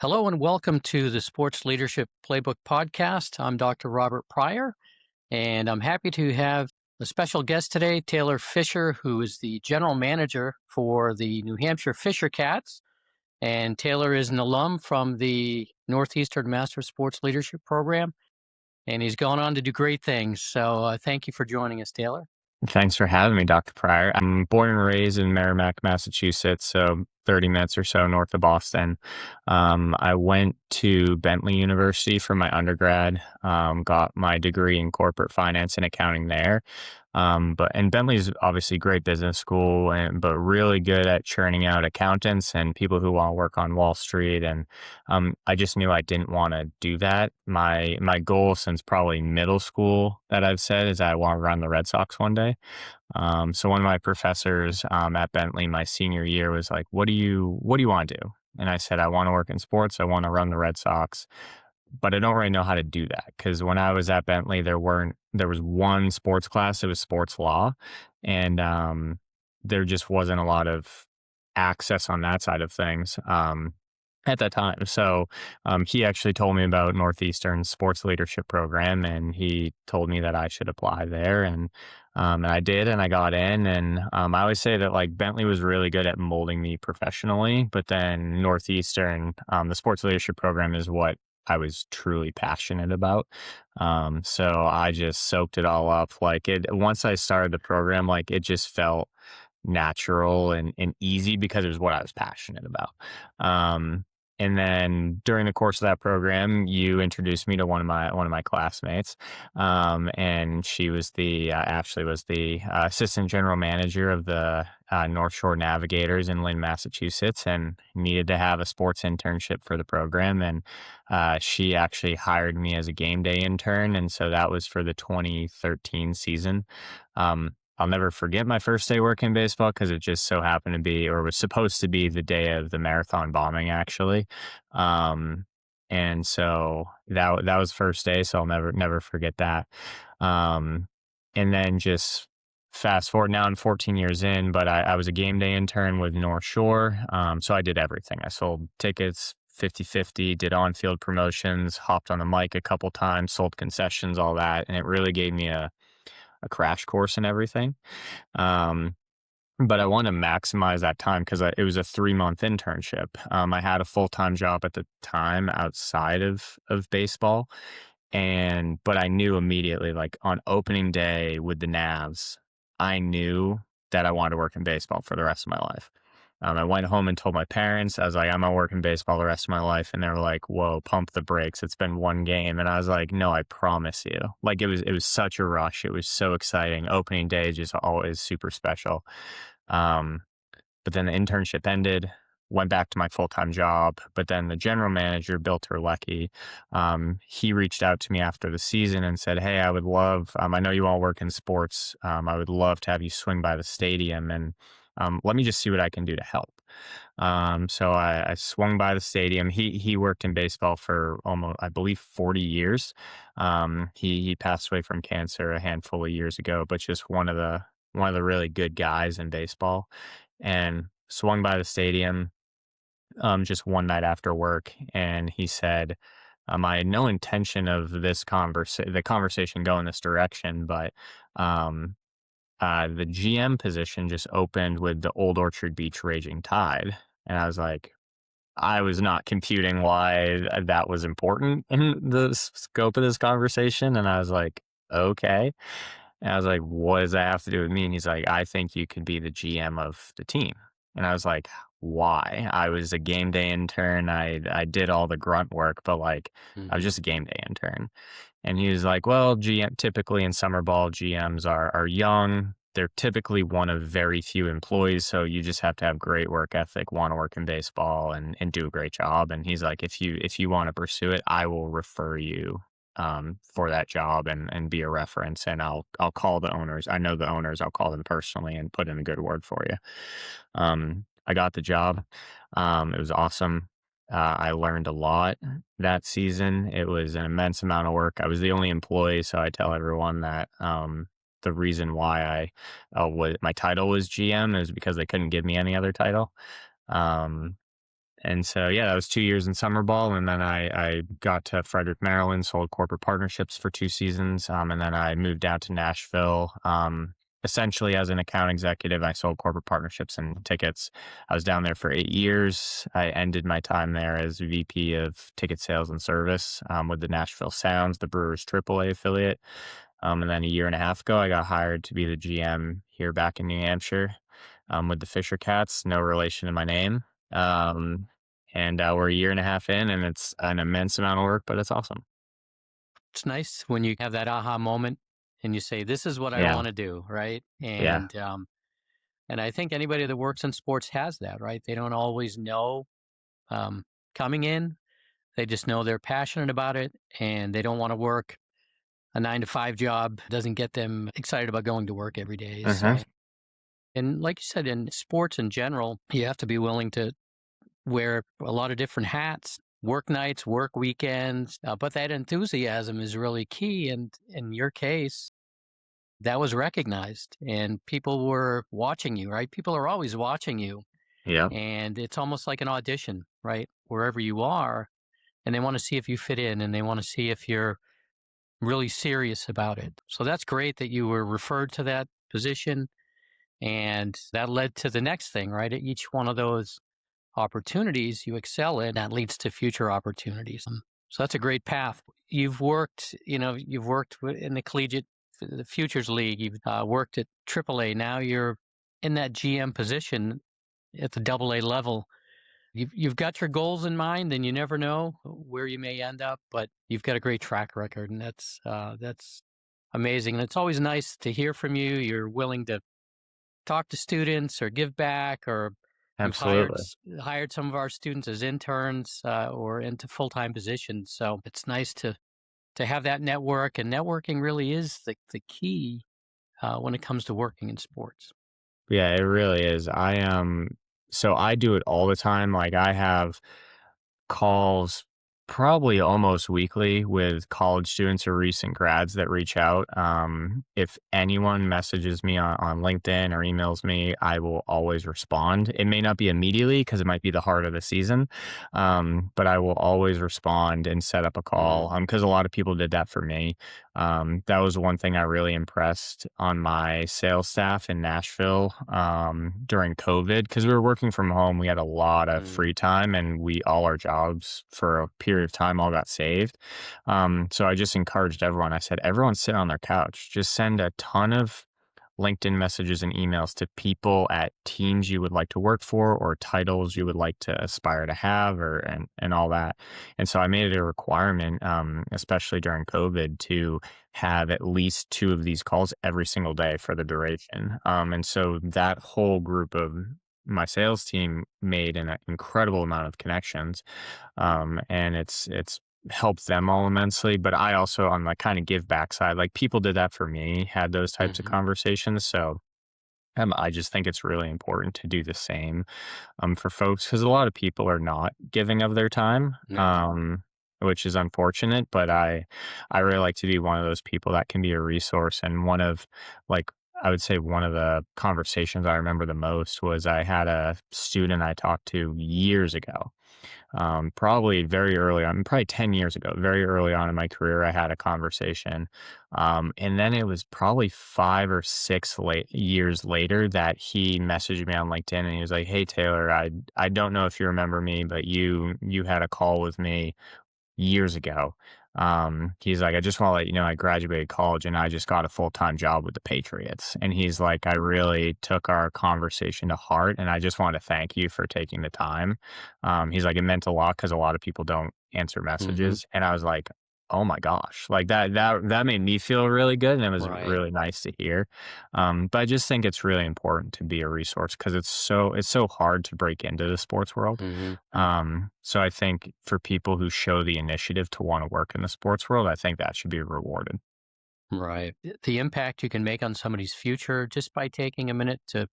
Hello and welcome to the Sports Leadership Playbook Podcast. I'm Dr. Robert Pryor, and I'm happy to have a special guest today, Taylor Fisher, who is the general manager for the New Hampshire Fisher Cats. And Taylor is an alum from the Northeastern Master Sports Leadership Program, and he's gone on to do great things. So thank you for joining us, Taylor. Thanks for having me, Dr. Pryor. I'm born and raised in Merrimack, Massachusetts, so 30 minutes or so north of Boston. I went to Bentley University for my undergrad, got my degree in corporate finance and accounting there. And Bentley's obviously a great business school, but really good at churning out accountants and people who want to work on Wall Street. And I just knew I didn't want to do that. My goal since probably middle school that I've said is I want to run the Red Sox one day. So one of my professors at Bentley my senior year was like, what do you want to do? And I said, I want to work in sports. I want to run the Red Sox, but I don't really know how to do that. Because when I was at Bentley, there was one sports class, it was sports law. And there just wasn't a lot of access on that side of things at that time. So he actually told me about Northeastern Sports Leadership Program, and he told me that I should apply there. And I did, and I got in. And I always say that like Bentley was really good at molding me professionally, but then Northeastern, the Sports Leadership Program is what I was truly passionate about. So I just soaked it all up. Once I started the program, like it just felt natural and easy because it was what I was passionate about. And then during the course of that program, you introduced me to one of my classmates, and she was Ashley was the assistant general manager of the North Shore Navigators in Lynn, Massachusetts, and needed to have a sports internship for the program. And she actually hired me as a game day intern, and so that was for the 2013 season. I'll never forget my first day working baseball because it just so happened to be, or was supposed to be, the day of the marathon bombing, actually. And so that was first day, so I'll never forget that. And then just fast forward, now I'm 14 years in, but I was a game day intern with North Shore. So I did everything. I sold tickets 50/50, did on-field promotions, hopped on the mic a couple times, sold concessions, all that. And it really gave me a crash course in everything. But I want to maximize that time because it was a 3-month internship. I had a full-time job at the time outside of baseball. But I knew immediately, like on opening day with the Navs, I knew that I wanted to work in baseball for the rest of my life. I went home and told my parents, I was like, I'm going to work in baseball the rest of my life. And they were like, whoa, pump the brakes. It's been one game. And I was like, no, I promise you. Like it was such a rush. It was so exciting. Opening day just always super special. But then the internship ended, went back to my full-time job. But then the general manager, Bill Terlecki, he reached out to me after the season and said, hey, I would love, I know you all work in sports. I would love to have you swing by the stadium and let me just see what I can do to help. So I swung by the stadium. He worked in baseball for almost, I believe, 40 years. He passed away from cancer a handful of years ago, but just one of the really good guys in baseball. And swung by the stadium just one night after work, and he said, I had no intention of the conversation going this direction, but the GM position just opened with the Old Orchard Beach Raging Tide. And I was like, I was not computing why that was important in the scope of this conversation. And I was like, okay. And I was like, what does that have to do with me? And he's like, I think you could be the GM of the team. And I was like, why? I was a game day intern. I did all the grunt work, but like I was just a game day intern. And he was like, well, GM typically in summer ball, GMs are young. They're typically one of very few employees. So you just have to have great work ethic, want to work in baseball and do a great job. And he's like, if you want to pursue it, I will refer you for that job and be a reference. And I'll call the owners. I know the owners. I'll call them personally and put in a good word for you. I got the job. It was awesome. I learned a lot that season. It was an immense amount of work. I was the only employee, so I tell everyone that the reason why my title was GM is because they couldn't give me any other title. And so, yeah, that was 2 years in summer ball. And then I got to Frederick, Maryland, sold corporate partnerships for 2 seasons. And then I moved down to Nashville. Essentially, as an account executive, I sold corporate partnerships and tickets. I was down there for 8 years. I ended my time there as VP of ticket sales and service with the Nashville Sounds, the Brewers AAA affiliate. And then a year and a half ago, I got hired to be the GM here back in New Hampshire with the Fisher Cats, no relation to my name. Um, and we're a year and a half in, and it's an immense amount of work, but it's awesome. It's nice when you have that aha moment and you say, "This is what I Yeah. want to do," right? Yeah. And I think anybody that works in sports has that, right? They don't always know um, coming in. They just know they're passionate about it and they don't want to work a 9 to 5 job. Doesn't get them excited about going to work every day. Hmm. And like you said, in sports in general, you have to be willing to wear a lot of different hats, work nights, work weekends. But that enthusiasm is really key. And in your case, that was recognized and people were watching you, right? People are always watching you. Yep. And it's almost like an audition, right? Wherever you are. And they want to see if you fit in and they want to see if you're really serious about it. So that's great that you were referred to that position. And that led to the next thing, right? At each one of those opportunities you excel in, that leads to future opportunities. So that's a great path. You've worked in the collegiate, the Futures League. You've worked at AAA. Now you're in that GM position at the AA level. You've got your goals in mind, and you never know where you may end up, but you've got a great track record, and that's amazing. And it's always nice to hear from you. You're willing to talk to students or give back, or you've Absolutely. hired some of our students as interns or into full-time positions. So it's nice to have that network, and networking really is the key when it comes to working in sports. Yeah, it really is. So I do it all the time. Like I have calls probably almost weekly with college students or recent grads that reach out. If anyone messages me on LinkedIn or emails me, I will always respond. It may not be immediately because it might be the heart of the season, but I will always respond and set up a Hmm. call because a lot of people did that for me. That was one thing I really impressed on my sales staff in Nashville during COVID because we were working from home. We had a lot of free time and all our jobs for a period of time all got saved. So I just encouraged everyone. I said, everyone sit on their couch, just send a ton of LinkedIn messages and emails to people at teams you would like to work for or titles you would like to aspire to have and all that. And so I made it a requirement, especially during COVID, to have at least two of these calls every single day for the duration. And so that whole group of my sales team made an incredible amount of connections. And it's helped them all immensely. But I also, on the kind of give back side, like people did that for me, had those types of Hmm. conversations. So I just think it's really important to do the same for folks because a lot of people are not giving of their time, No. which is unfortunate. But I really like to be one of those people that can be a resource. And like, I would say one of the conversations I remember the most was I had a student I talked to years ago, probably very early on, probably 10 years ago, very early on in my career, I had a conversation. And then it was probably 5 or 6 years later that he messaged me on LinkedIn and he was like, "Hey, Taylor, I don't know if you remember me, but you had a call with me years ago." He's like, "I just want to let you know I graduated college and I just got a full-time job with the Patriots." And he's like, "I really took our conversation to heart and I just want to thank you for taking the time." He's like, "It meant a lot because a lot of people don't answer Hmm. messages." And I was like, "Oh my gosh," like that made me feel really good and it was Right. really nice to hear. But I just think it's really important to be a resource because it's so hard to break into the sports world. Hmm. So I think for people who show the initiative to want to work in the sports world, I think that should be rewarded. Right. The impact you can make on somebody's future just by taking a minute to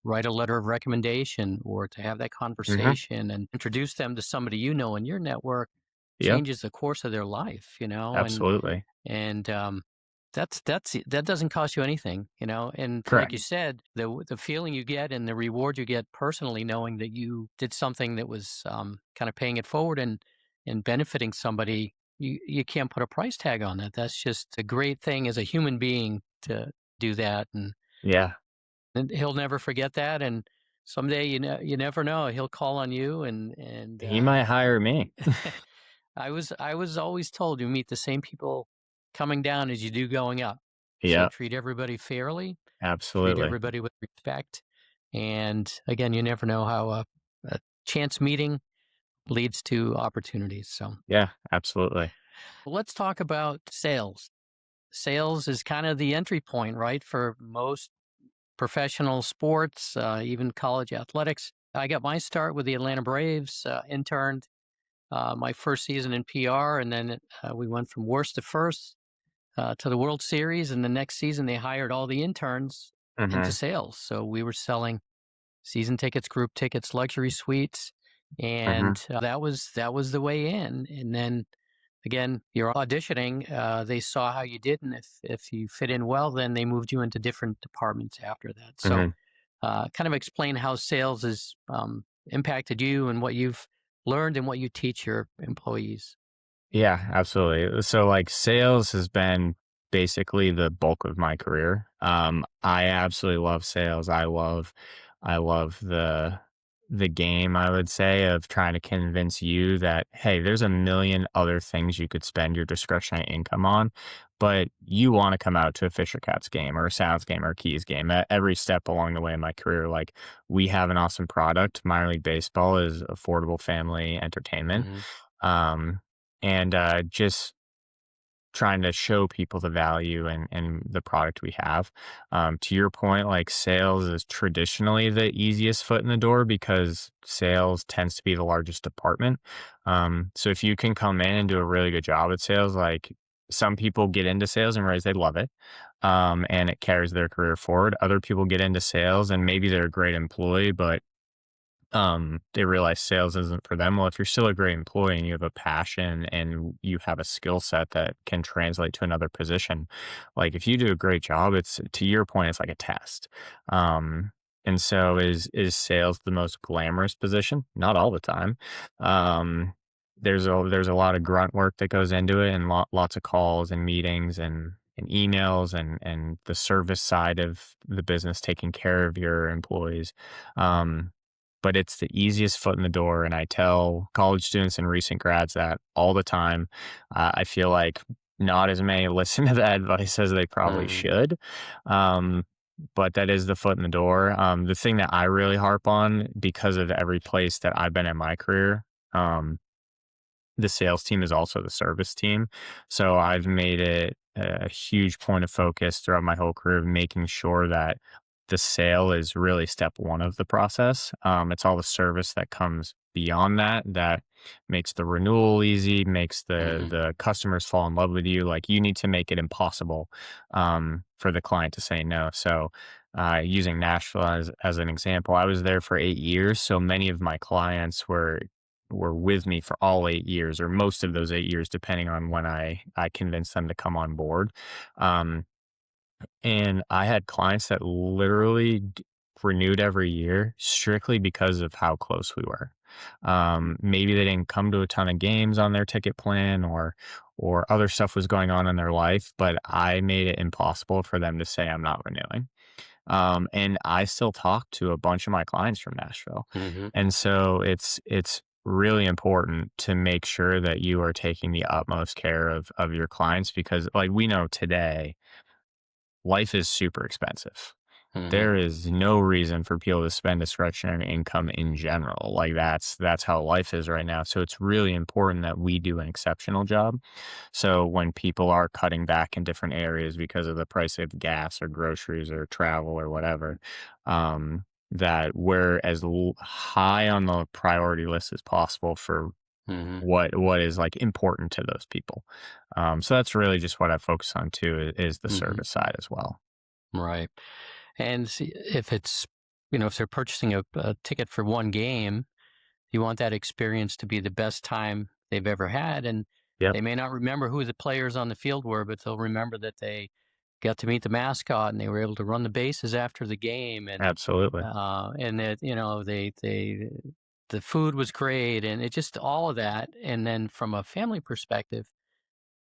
write a letter of recommendation or to have that Hmm. conversation and introduce them to somebody you know in your network Yep, changes the course of their life, absolutely. and that doesn't cost you anything, and like Correct. you said, the feeling you get and the reward you get personally, knowing that you did something that was kind of paying it forward and benefiting somebody, you can't put a price tag on that. That's just a great thing as a human being to do that, Yeah. and he'll never forget that. And someday, you never know, he'll call on you, and He might hire me. I was always told you meet the same people coming down as you do going up. So Yeah, treat everybody fairly, treat absolutely. everybody with respect. And again, you never know how a chance meeting leads to opportunities. So Yeah, absolutely. let's talk about sales. Sales is kind of the entry point, right, for most professional sports, even college athletics. I got my start with the Atlanta Braves, interned my first season in PR, and then we went from worst to first to the World Series. And the next season, they hired all the interns into Mhm, sales. So we were selling season tickets, group tickets, luxury suites, mhm, and that was the way in. And then again, you're auditioning. They saw how you did, and if you fit in well, then they moved you into different departments after that. So mhm. kind of explain how sales has impacted you and what you've learned and what you teach your employees. Yeah, absolutely. So like sales has been basically the bulk of my career. I absolutely love sales. I love the game, I would say, of trying to convince you that, hey, there's a million other things you could spend your discretionary income on, but you want to come out to a Fisher Cats game or a Sounds game or a Keys game. At every step along the way in my career, like we have an awesome product. Minor League Baseball is affordable family entertainment. Hmm. Um, and just trying to show people the value and the product we have. To your point, like sales is traditionally the easiest foot in the door because sales tends to be the largest department. So if you can come in and do a really good job at sales, like some people get into sales and realize they love it, and it carries their career forward. Other people get into sales and maybe they're a great employee, but they realize sales isn't for them. Well, if you're still a great employee and you have a passion and you have a skill set that can translate to another position, like if you do a great job, it's to your point, it's like a test. Um, and so is sales the most glamorous position? Not all the time. Um, there's a lot of grunt work that goes into it and lots of calls and meetings and emails and the service side of the business taking care of your employees. Um, but it's the easiest foot in the door. And I tell college students and recent grads that all the time. I feel like not as many listen to that advice as they probably Hmm. should. Um, but that is the foot in the door. The thing that I really harp on because of every place that I've been in my career, um, the sales team is also the service team. So I've made it a huge point of focus throughout my whole career of making sure that the sale is really step one of the process. It's all the service that comes beyond that that makes the renewal easy, makes the Hmm. the customers fall in love with you. Like you need to make it impossible for the client to say no. So using Nashville as an example, I was there for 8 years. So many of my clients were with me for all 8 years or most of those 8 years, depending on when I convinced them to come on board. Um, and I had clients that literally renewed every year strictly because of how close we were. Maybe they didn't come to a ton of games on their ticket plan or other stuff was going on in their life, but I made it impossible for them to say I'm not renewing. And I still talk to a bunch of my clients from Nashville. Hmm. And so it's really important to make sure that you are taking the utmost care of your clients because like we know today, life is super expensive. Hmm. There is no reason for people to spend discretionary income in general. Like that's how life is right now. So it's really important that we do an exceptional job. So when people are cutting back in different areas because of the price of gas or groceries or travel or whatever, that we're as high on the priority list as possible for Hmm. what is like important to those people. So that's really just what I focus on too is the Hmm. service side as well. Right. And see, if they're purchasing a ticket for one game, you want that experience to be the best time they've ever had. And Yep. They may not remember who the players on the field were, but they'll remember that they got to meet the mascot and they were able to run the bases after the game, Absolutely. and that the food was great, and it just all of that. And then from a family perspective,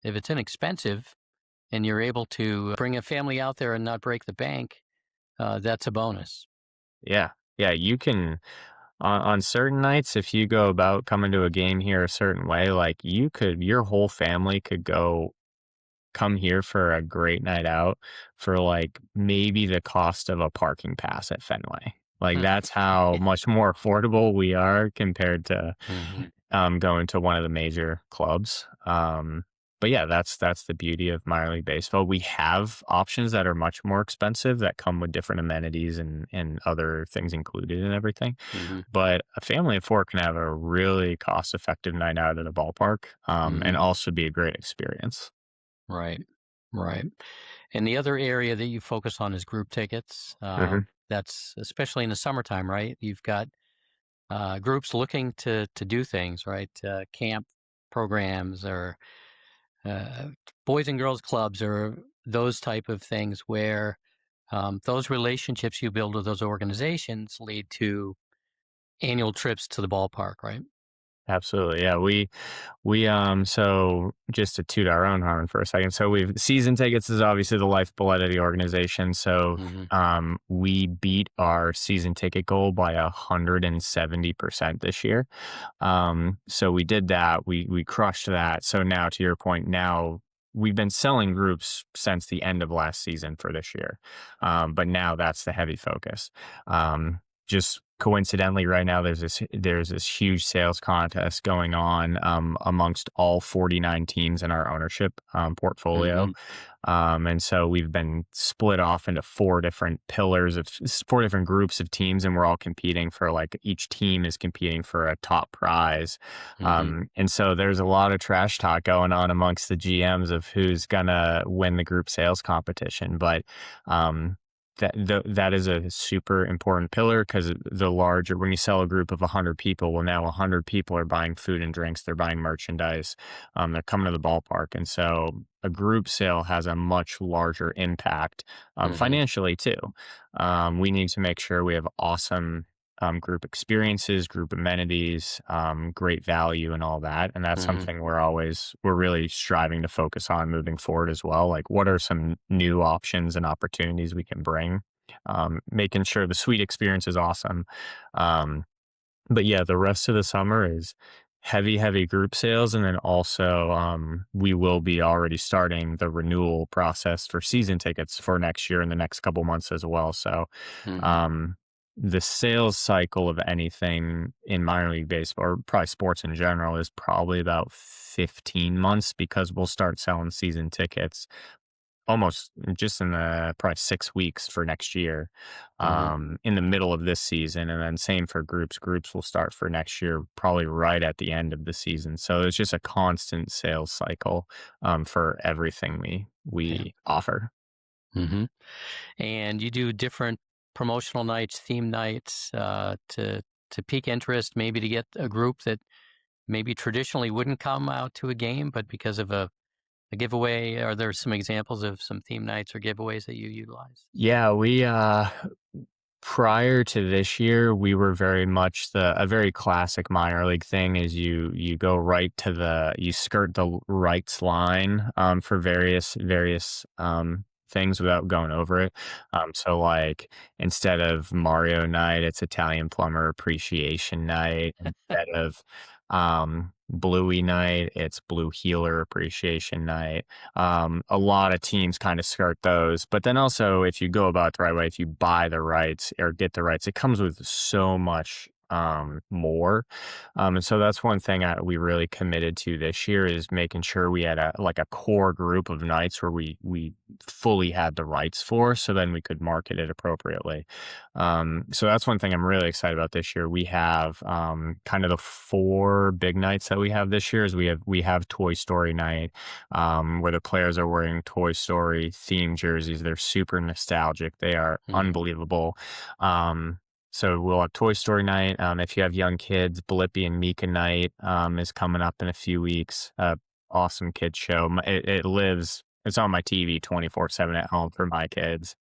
if it's inexpensive and you're able to bring a family out there and not break the bank, that's a bonus. Yeah. Yeah. You can, on certain nights, if you go about coming to a game here a certain way, like your whole family could come here for a great night out for like maybe the cost of a parking pass at Fenway. Like that's how much more affordable we are compared to Mhm. going to one of the major clubs. But yeah, that's the beauty of minor league baseball. We have options that are much more expensive that come with different amenities and other things included and everything. Mhm. But a family of four can have a really cost effective night out at a ballpark, and Mhm. also be a great experience. Right. Right. And the other area that you focus on is group tickets. Hmm. That's especially in the summertime, right? You've got groups looking to do things, right? Camp programs or uh, boys and girls clubs or those type of things where those relationships you build with those organizations lead to annual trips to the ballpark, right? Absolutely. Yeah. So just to toot our own horn for a second. So we've season tickets is obviously the lifeblood of the organization. So, Hmm. we beat our season ticket goal by 170% this year. So we did that. We crushed that. So now to your point, now we've been selling groups since the end of last season for this year. But now that's the heavy focus. Just coincidentally right now there's this huge sales contest going on amongst all 49 teams in our ownership portfolio. Hmm. And so we've been split off into four different groups of teams, and we're all competing for, like, each team is competing for a top prize. Hmm. And so there's a lot of trash talk going on amongst the GMs of who's gonna win the group sales competition. But um, that is a super important pillar, because when you sell a group of 100 people, well, now 100 people are buying food and drinks, they're buying merchandise, they're coming to the ballpark. And so a group sale has a much larger impact, Hmm. financially too. We need to make sure we have awesome group experiences, group amenities, great value, and all that. And that's Hmm. something we're really striving to focus on moving forward as well. Like, what are some new options and opportunities we can bring? Making sure the suite experience is awesome. Um, but yeah, the rest of the summer is heavy group sales. And then also, we will be already starting the renewal process for season tickets for next year in the next couple months as well. So, Hmm. um, the sales cycle of anything in minor league baseball, or probably sports in general, is probably about 15 months, because we'll start selling season tickets almost just in the probably 6 weeks for next year, Hmm. in the middle of this season. And then same for groups. Groups will start for next year, probably right at the end of the season. So it's just a constant sales cycle, for everything Yeah. we offer. Hmm. And you do different promotional nights, theme nights, to pique interest, maybe to get a group that maybe traditionally wouldn't come out to a game, but because of a giveaway. Are there some examples of some theme nights or giveaways that you utilize? Yeah, prior to this year, we were very much a very classic minor league thing is you go you skirt the rights line, for various things without going over it. So, like, instead of Mario night, it's Italian plumber appreciation night. Instead of Bluey night, it's blue healer appreciation night. A lot of teams kind of skirt those. But then also, if you go about it the right way, if you buy the rights or get the rights, it comes with so much more. And so that's one thing we really committed to this year, is making sure we had a core group of nights where we fully had the rights for, so then we could market it appropriately. So that's one thing I'm really excited about this year. We have kind of the four big nights that we have this year. Is we have Toy Story night, where the players are wearing Toy Story themed jerseys. They're super nostalgic. They are Hmm. unbelievable. So we'll have Toy Story night. If you have young kids, Blippi and Mika night is coming up in a few weeks. awesome kids show. It lives. It's on my TV 24/7 at home for my kids.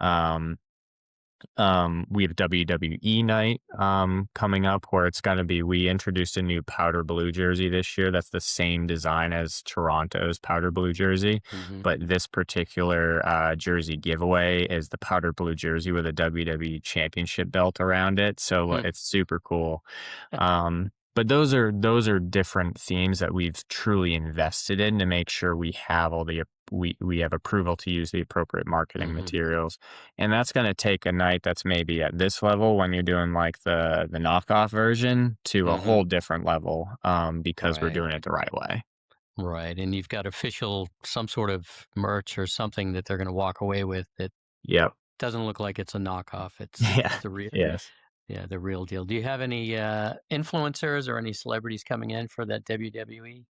Um, we have WWE night coming up where it's going to be. We introduced a new powder blue jersey this year. That's the same design as Toronto's powder blue jersey, Hmm. but this particular jersey giveaway is the powder blue jersey with a WWE championship belt around it. So Hmm. it's super cool. But those are different themes that we've truly invested in to make sure we have all the we have approval to use the appropriate marketing Hmm. materials. And that's going to take a night that's maybe at this level when you're doing like the knockoff version to a Hmm. whole different level, because we're Right. doing it the right way. Right. And you've got official, some sort of merch or something that they're going to walk away with that Yep. doesn't look like it's a knockoff. It's Yeah. the real, Yes. yeah, the real deal. Do you have any influencers or any celebrities coming in for that WWE?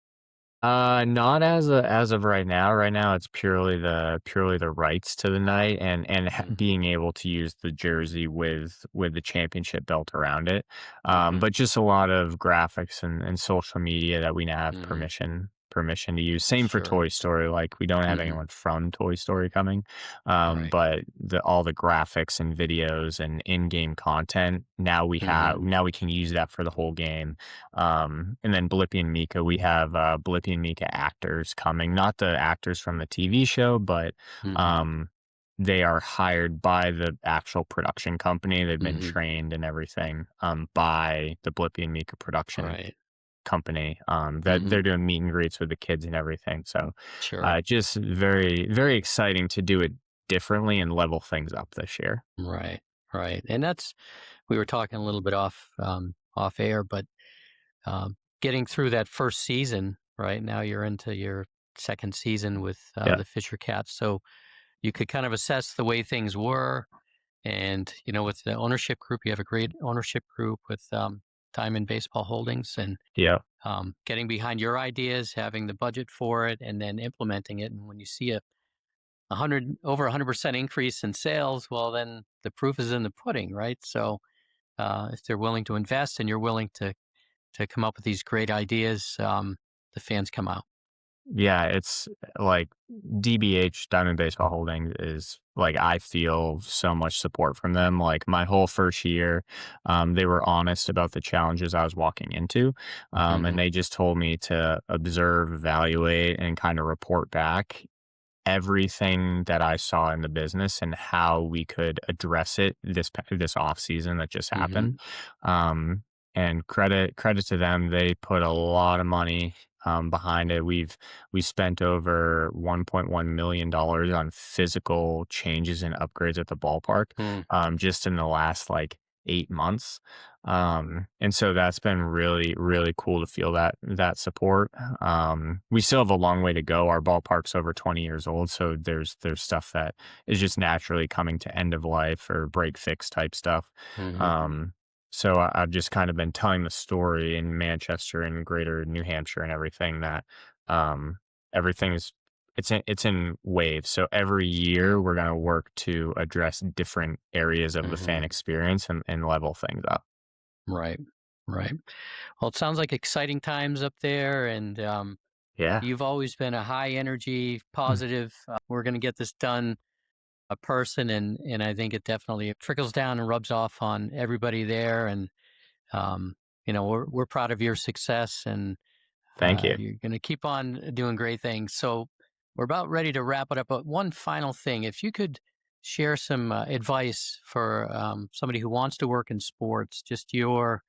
Not as of right now. Right now, it's purely the rights to the night and Hmm. being able to use the jersey with the championship belt around it. Hmm. But just a lot of graphics and social media that we now have Hmm. permission to use. Same for Sure. Toy Story. Like we don't have Hmm. anyone from Toy Story coming, Right. but all the graphics and videos and in-game content Hmm. now we can use that for the whole game. And then Blippi and Mika, we have Blippi and Mika actors coming, not the actors from the TV show, but Hmm. um, they are hired by the actual production company. They've been Hmm. trained and everything by the Blippi and Mika production Right. company, that Hmm. they're doing meet and greets with the kids and everything. So Sure. just very, very exciting to do it differently and level things up this year. Right. Right. And we were talking a little bit off air, but getting through that first season, right now you're into your second season with Yeah. the Fisher Cats. So you could kind of assess the way things were. And, with the ownership group, you have a great ownership group with Diamond Baseball Holdings and Yeah. getting behind your ideas, having the budget for it, and then implementing it. And when you see over 100% increase in sales, well, then the proof is in the pudding, right? So if they're willing to invest and you're willing to come up with these great ideas, the fans come out. Yeah, it's like DBH Diamond Baseball Holdings is like I feel so much support from them. Like my whole first year, they were honest about the challenges I was walking into, and Hmm. they just told me to observe, evaluate, and kind of report back everything that I saw in the business and how we could address it this off season that just Hmm. happened. Um, and credit to them, they put a lot of money behind it. We spent over $1.1 million on physical changes and upgrades at the ballpark, Mm. just in the last like 8 months. And so that's been really, really cool to feel that support. We still have a long way to go. Our ballpark's over 20 years old, so there's stuff that is just naturally coming to end of life or break fix type stuff. Hmm. So I've just kind of been telling the story in Manchester and greater New Hampshire and everything that um, everything is it's in waves. So every year we're going to work to address different areas of the fan Hmm. experience and level things up. Right. Right. Well, it sounds like exciting times up there, and Yeah. you've always been a high energy, positive. We're going to get this done. A person, and I think it definitely trickles down and rubs off on everybody there. And um, we're proud of your success, and Thank you. you're going to keep on doing great things. So we're about ready to wrap it up. But one final thing, if you could share some advice for somebody who wants to work in sports, just your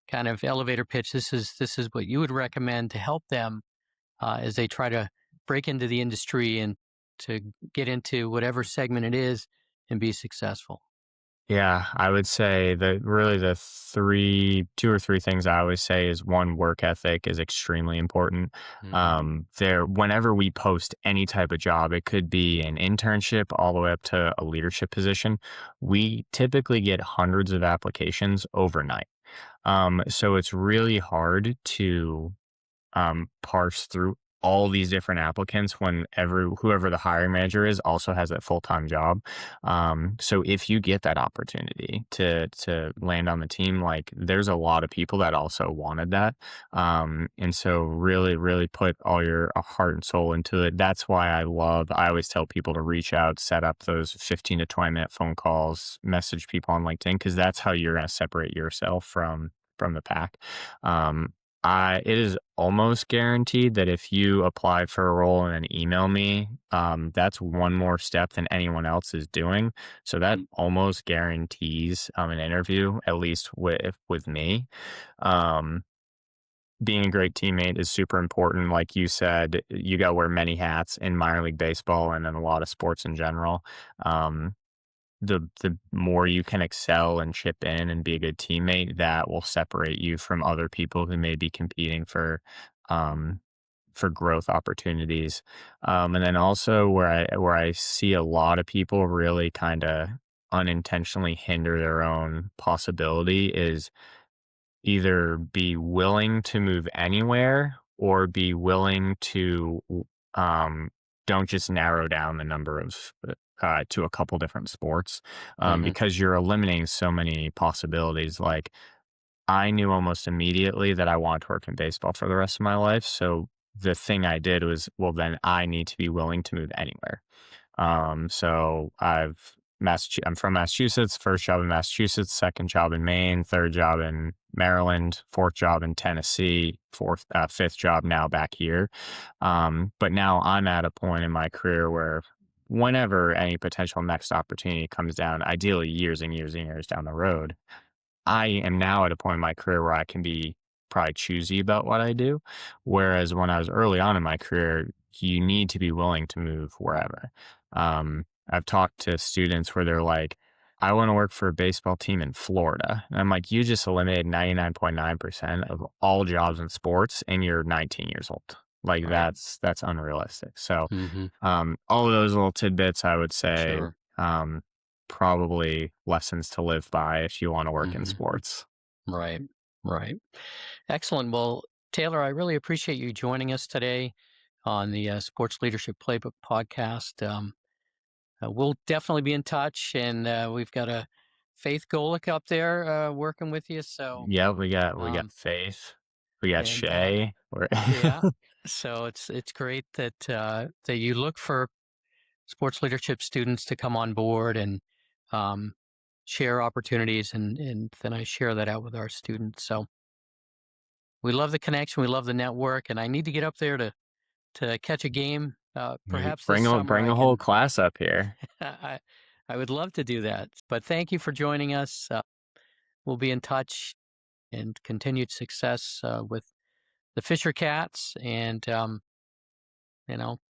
kind of elevator pitch. This is what you would recommend to help them as they try to break into the industry and to get into whatever segment it is and be successful. Yeah, I would say that really two or three things I always say is one, work ethic is extremely important. Hmm. Whenever we post any type of job, it could be an internship all the way up to a leadership position. We typically get hundreds of applications overnight. So it's really hard to parse through all these different applicants when whoever the hiring manager is also has that full-time job. So if you get that opportunity to land on the team, like there's a lot of people that also wanted that. And so really, really put all your heart and soul into it. That's why I always tell people to reach out, set up those 15 to 20-minute phone calls, message people on LinkedIn, because that's how you're going to separate yourself from the pack. It is almost guaranteed that if you apply for a role and then email me, that's one more step than anyone else is doing. So that almost guarantees an interview, at least with me. Being a great teammate is super important. Like you said, you got to wear many hats in minor league baseball and in a lot of sports in general. The more you can excel and chip in and be a good teammate, that will separate you from other people who may be competing for growth opportunities. And then also where I see a lot of people really kind of unintentionally hinder their own possibility is either be willing to move anywhere or be willing to don't just narrow down the number of to a couple different sports, Hmm. because you're eliminating so many possibilities. Like I knew almost immediately that I wanted to work in baseball for the rest of my life. So the thing I did was, well, then I need to be willing to move anywhere. So I'm from Massachusetts, first job in Massachusetts, second job in Maine, third job in Maryland, fourth job in Tennessee, fifth job now back here. But now I'm at a point in my career where whenever any potential next opportunity comes down, ideally years and years and years down the road, I am now at a point in my career where I can be probably choosy about what I do. Whereas when I was early on in my career, you need to be willing to move wherever. I've talked to students where they're like, I want to work for a baseball team in Florida. And I'm like, you just eliminated 99.9% of all jobs in sports and you're 19 years old. Like Right. that's unrealistic. So Hmm. all of those little tidbits, I would say, Sure. um, probably lessons to live by if you want to work in Hmm. sports. Right. Right. Excellent. Well, Taylor, I really appreciate you joining us today on the Sports Leadership Playbook Podcast. We'll definitely be in touch, and we've got a Faith Golick up there working with you. So, Yeah, we got um, Faith, we got and Shay. yeah, so it's great that that you look for sports leadership students to come on board and um, share opportunities, and then I share that out with our students. So we love the connection, we love the network, and I need to get up there to catch a game. We Perhaps this summer bring I a whole can. class up here. I I would love to do that. But thank you for joining us. We'll be in touch and continued success with the Fisher Cats. And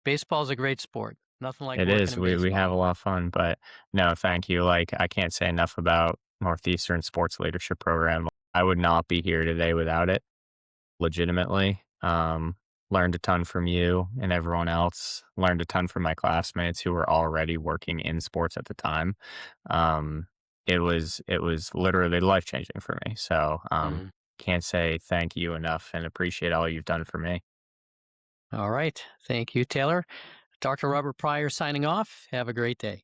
baseball is a great sport. Nothing like It working is. in We have baseball. a lot of fun, but no, thank you. Like I can't say enough about Northeastern Sports Leadership Program. I would not be here today without it. Legitimately. Learned a ton from you and everyone else. Learned a ton from my classmates who were already working in sports at the time. Um, it was literally life changing for me. So Mhm. can't say thank you enough and appreciate all you've done for me. All right. Thank you, Taylor. Dr. Robert Pryor signing off. Have a great day.